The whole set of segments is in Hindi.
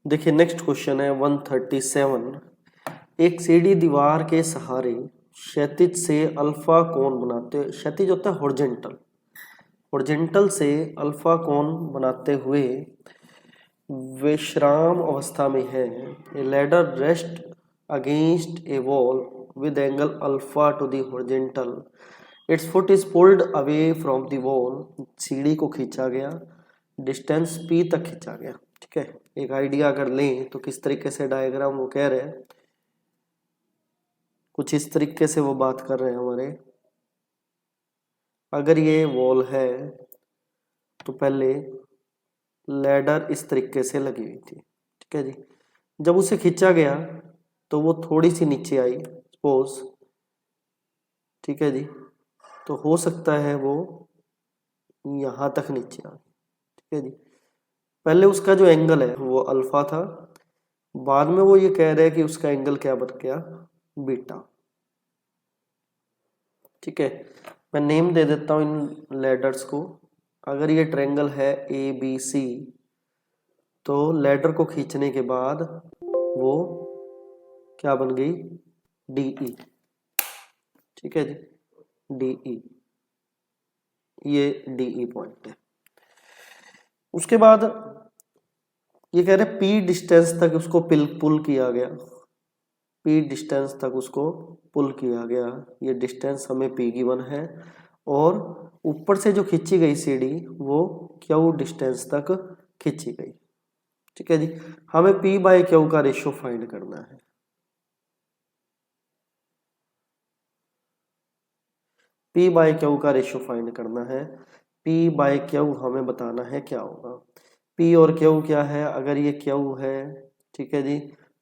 देखिए नेक्स्ट क्वेश्चन है 137। एक सीधी दीवार के सहारे क्षैतिज से अल्फा कोण बनाते, क्षैतिज होता है हॉरिजॉन्टल, हॉरिजॉन्टल से अल्फा कोण बनाते हुए विश्राम अवस्था में है। ए ladder rest against A wall with angle alpha two the horizontal, it's foot is pulled away from the wall. सीढ़ी को खींचा गया, डिस्टेंस p तक खींचा गया। ठीक है, एक आइडिया अगर लें तो किस तरीके से डायग्राम वो कह रहे हैं, कुछ इस तरीके से वो बात कर रहे हैं हमारे। अगर ये वॉल है तो पहले लैडर इस तरीके से लगी हुई थी। ठीक है जी, जब उसे खींचा गया तो वो थोड़ी सी नीचे आई सपोज। ठीक है जी, तो हो सकता है वो यहाँ तक नीचे आ। ठीक है जी, पहले उसका जो एंगल है वो अल्फा था, बाद में वो ये कह रहे हैं कि उसका एंगल क्या बन गया, बीटा। ठीक है, मैं नेम दे देता हूँ इन लैडर्स को। अगर ये ट्रायंगल है ए बी सी तो लैडर को खींचने के बाद वो क्या बन गई, डी ई। ठीक है जी, डी ई, ये डी ई पॉइंट है। उसके बाद ये कह रहे पी डिस्टेंस तक उसको पुल किया गया, पी डिस्टेंस तक उसको पुल किया गया। ये डिस्टेंस हमें पी गिवन है और ऊपर से जो खींची गई सीढ़ी वो क्यू डिस्टेंस तक खींची गई। ठीक है जी, हमें पी बाय क्यू का रेशियो फाइंड करना है। पी बाय क्यू का रेशियो फाइंड करना है। पी बाय क्यू हमें बताना है क्या होगा। पी और क्यू क्या है, अगर ये क्यू है, ठीक है जी,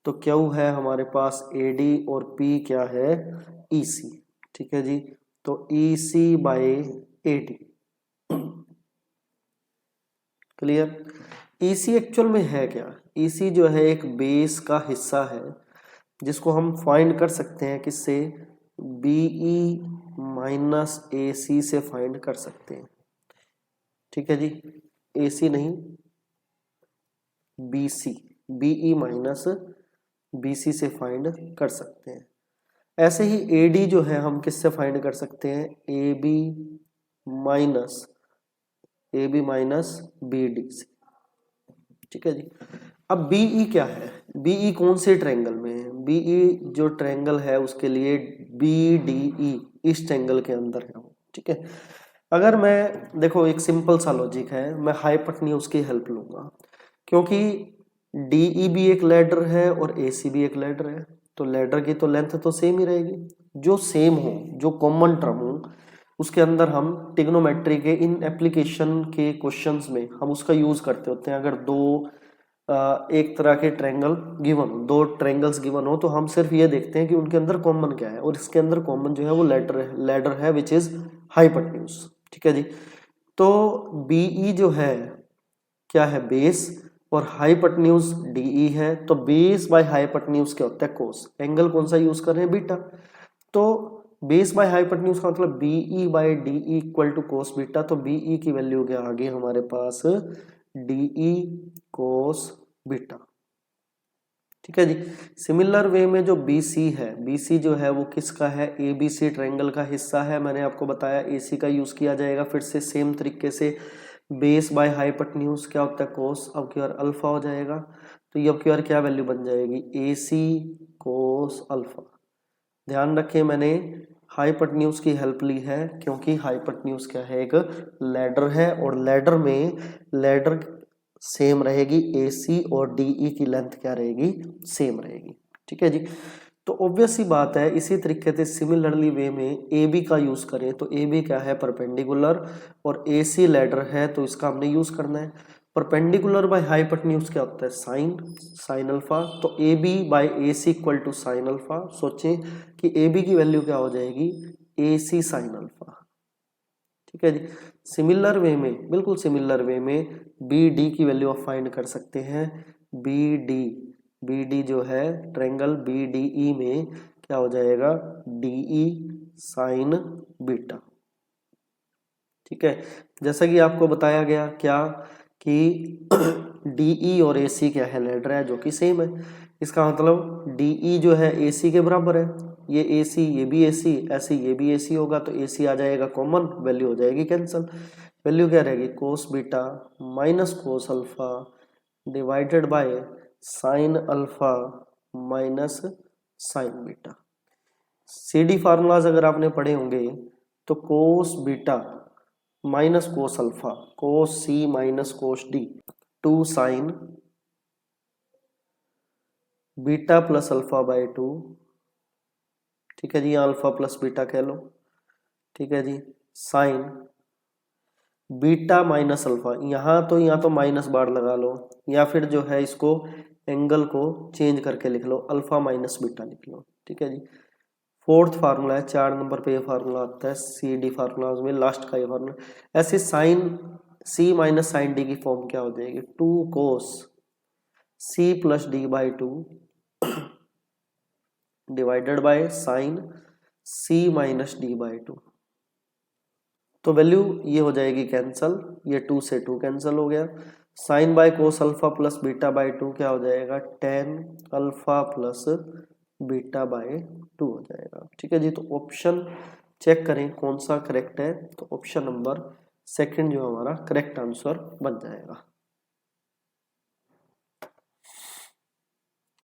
तो क्यू है हमारे पास ए डी और पी क्या है, ई सी। ठीक है जी, तो E C by A D. Clear. E C actual में है क्या, ई सी जो है एक बेस का हिस्सा है जिसको हम फाइंड कर सकते हैं किससे, बीई माइनस ए सी से फाइंड कर सकते हैं। ठीक है जी, ए सी नहीं, B C, BE minus B C से फाइंड कर सकते हैं। ऐसे ही ए डी जो है हम किससे फाइंड कर सकते हैं, A B minus B D से। ठीक है जी, अब बीई क्या है, बीई कौन से ट्रायंगल में है, बीई जो ट्रायंगल है उसके लिए बी डी ई इस ट्रायंगल के अंदर है। ठीक है, अगर मैं देखो एक सिंपल सा लॉजिक है, मैं हाइपोटेन्यूज की हेल्प लूंगा क्योंकि डीई भी एक लैडर है और एसी भी एक लैडर है, तो लैडर की तो लेंथ तो सेम ही रहेगी। जो सेम हो, जो कॉमन टर्म हो, उसके अंदर हम ट्रिग्नोमेट्री के इन एप्लीकेशन के क्वेश्चंस में हम उसका यूज करते होते हैं। अगर दो एक तरह के ट्रायंगल गिवन हो, दो ट्रायंगल्स गिवन हो, तो हम सिर्फ ये देखते हैं कि उनके अंदर कॉमन क्या है, और इसके अंदर कॉमन जो है वो लैडर है विच इज हाइपोटेन्यूज। ठीक है जी, तो बीई जो है क्या है, बेस, और हाइपोटेन्यूज डीई है, तो बेस बाय हाइपोटेन्यूज क्या होता है, कोस। एंगल कौन सा यूज कर रहे हैं, बीटा। तो बेस बाय हाइपोटेन्यूज का मतलब BE by DE equal to cos beta. तो बीई की वैल्यू क्या आ गई हमारे पास, डीई कोस बीटा। ठीक है जी, सिमिलर वे में जो BC है, BC जो है वो किसका है, ABC ट्रायंगल का हिस्सा है। मैंने आपको बताया AC का यूज किया जाएगा। फिर से सेम तरीके से बेस बाय हाइपोटेन्यूज क्या होता है, कोस। अब क्यू आर अल्फा हो जाएगा, तो ये अब क्यू आर क्या वैल्यू बन जाएगी, AC कोस अल्फा। ध्यान रखें मैंने हाइपोटेन्यूज की हेल्प ली है क्योंकि हाइपोटेन्यूज क्या है, एक लैडर है, और लैडर में लैडर सेम रहेगी, AC और DE की लेंथ क्या रहेगी, सेम रहेगी। ठीक है जी, तो ऑब्वियस सी बात है, इसी तरीके से सिमिलरली वे में AB का यूज करें तो AB क्या है, परपेंडिकुलर, और AC लैडर है तो इसका हमने यूज करना है। परपेंडिकुलर बाय हाइपोटेन्यूज क्या होता है, साइन अल्फा। तो AB by AC equal to sine alpha. सोचें कि AB की वैल्यू क्या हो जाएगी, AC साइन अल्फा। ठीक है जी, सिमिलर वे में, बिल्कुल सिमिलर वे में BD की वैल्यू आप फाइंड कर सकते हैं। BD जो है ट्रायंगल BDE में क्या हो जाएगा, DE साइन बीटा। ठीक है, जैसा कि आपको बताया गया क्या कि DE और AC क्या है, लेटर है जो कि सेम है। इसका मतलब DE जो है AC के बराबर है, ये AC ये भी AC, ऐसे ये भी AC होगा तो AC आ जाएगा कॉमन, वैल्यू हो जाएगी कैंसिल। वैल्यू क्या रहेगी, cos beta minus cos alpha divided by sine alpha minus sign beta. CD formulas अगर आपने पढ़े होंगे तो cos beta minus cos alpha cos C minus cos D 2 sign beta plus alpha by 2, ठीक है जी, यहाँ अल्फा प्लस बीटा कह लो, ठीक है जी, साइन बीटा माइनस अल्फा, यहाँ तो माइनस बार लगा लो, या फिर जो है इसको एंगल को चेंज करके लिख लो, अल्फा माइनस बीटा लिख लो, ठीक है जी। फोर्थ फार्मूला है, 4 नंबर पे ये फार्मूला आता है, CD फार्मूला में लास्ट का ये फार्मूला। ऐसे sine C minus sine D की फॉर्म क्या हो जाएगी, 2 cos C plus D by 2 divided by sine C minus D by 2। तो वैल्यू ये हो जाएगी कैंसल, ये 2 से 2 कैंसल हो गया। Sine by cos alpha plus beta by 2 क्या हो जाएगा, tan alpha plus beta by 2 हो जाएगा, ठीक है जी। तो ऑप्शन चेक करें कौन सा करेक्ट है, तो ऑप्शन नंबर सेकंड जो हमारा करेक्ट आंसर बन जाएगा।